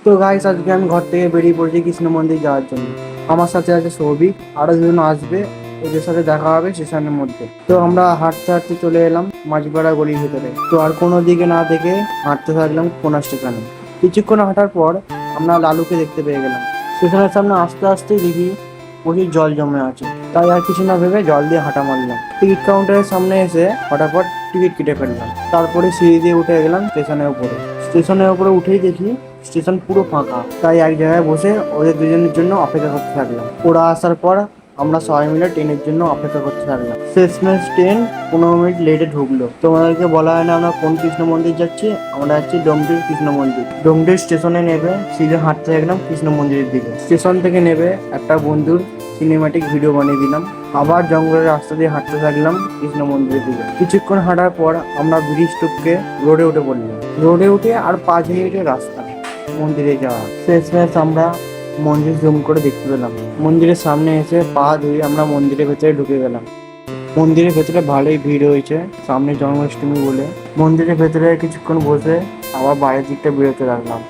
তো গাইস, আজকে আমি ঘর থেকে বেরিয়ে পড়েছি কৃষ্ণ মন্দির যাওয়ার জন্য। আমার সাথে আছে সৌভিক, আরো দুজন আসবে, ওদের সাথে দেখা হবে স্টেশনের মধ্যে। তো আমরা হাঁটতে হাঁটতে চলে এলাম মাঝপাড়া গলির ভিতরে। তো আর কোনো দিকে না দেখে হাঁটতে থাকলাম কোনা স্টেশনে। কিছুক্ষণ হাঁটার পর আমরা লালুকে দেখতে পেয়ে গেলাম। স্টেশনের সামনে আস্তে আস্তে দেখি প্রচুর জল জমে আছে। তাই আর কিছু না ভেবে জল দিয়ে হাঁটা মারলাম। টিকিট কাউন্টারের সামনে এসে ফটাফট টিকিট কেটে ফেললাম। তারপরে সিঁড়ি দিয়ে উঠে গেলাম স্টেশনের উপরে। স্টেশনের উপরে উঠেই দেখি স্টেশন পুরো ফাঁকা। তাই এক জায়গায় বসে ওদের দুজনের জন্য অপেক্ষা করতে থাকলাম। ওরা আসার পর আমরা সবাই মিলে ট্রেনের জন্য অপেক্ষা করতে থাকলাম। শেষমেশ ট্রেন 15 মিনিট লেটে ঢুকলো। তোমাদেরকে বলা হয় না আমরা কোন কৃষ্ণ মন্দির যাচ্ছি? আমরা যাচ্ছি ডোমডির কৃষ্ণ মন্দির। ডোমডির স্টেশনে নেবে সিধে হাঁটতে থাকলাম কৃষ্ণ মন্দিরের দিকে। স্টেশন থেকে নেবে একটা বন্ধুর সিনেমাটিক ভিডিও বানিয়ে দিলাম। আবার জঙ্গলের রাস্তা দিয়ে হাঁটতে থাকলাম কৃষ্ণ মন্দিরের দিকে। কিছুক্ষণ হাঁটার পর আমরা ব্রিজ টপকে রোডে উঠে পড়লাম। রোডে উঠে আর 5 মিনিটের রাস্তা মন্দিরে যাওয়া। শেষমেশ আমরা মন্দির জুম করে দেখতে পেলাম। মন্দিরের সামনে এসে পা ধুয়ে আমরা মন্দিরের ভেতরে ঢুকে গেলাম। মন্দিরের ভেতরে ভালোই ভিড় হয়েছে সামনে জন্মাষ্টমী বলে। মন্দিরের ভেতরে কিছুক্ষণ বসে আবার বাইরের দিকটা বেরোতে লাগলাম।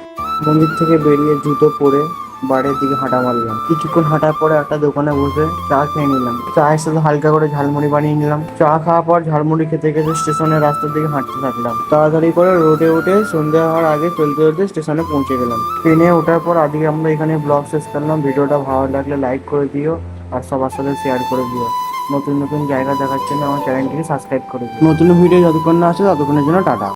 মন্দির থেকে বেরিয়ে জুতো পরে বাইরের দিকে হাঁটা মারলাম। কিছুক্ষণ হাঁটার পরে একটা দোকানে বসে চা খেয়ে নিলাম। চায়ের সাথে হালকা করে ঝালমুড়ি বানিয়ে নিলাম। চা খাওয়ার পর ঝালমুড়ি খেতে খেতে স্টেশনের রাস্তার দিকে হাঁটতে থাকলাম। তাড়াতাড়ি করে রোডে উঠে সন্ধ্যা হওয়ার আগে চলতে চলতে স্টেশনে পৌঁছে গেলাম। ট্রেনে ওঠার পর আজকে আমরা এখানে ব্লগ শেষ করলাম। ভিডিওটা ভালো লাগলে লাইক করে দিও আর সবার সাথে শেয়ার করে দিও। নতুন নতুন জায়গা দেখার জন্য আমার চ্যানেলটিকে সাবস্ক্রাইব করে দিও। নতুন ভিডিও যতক্ষণ না আসে ততক্ষণের জন্য টাটা।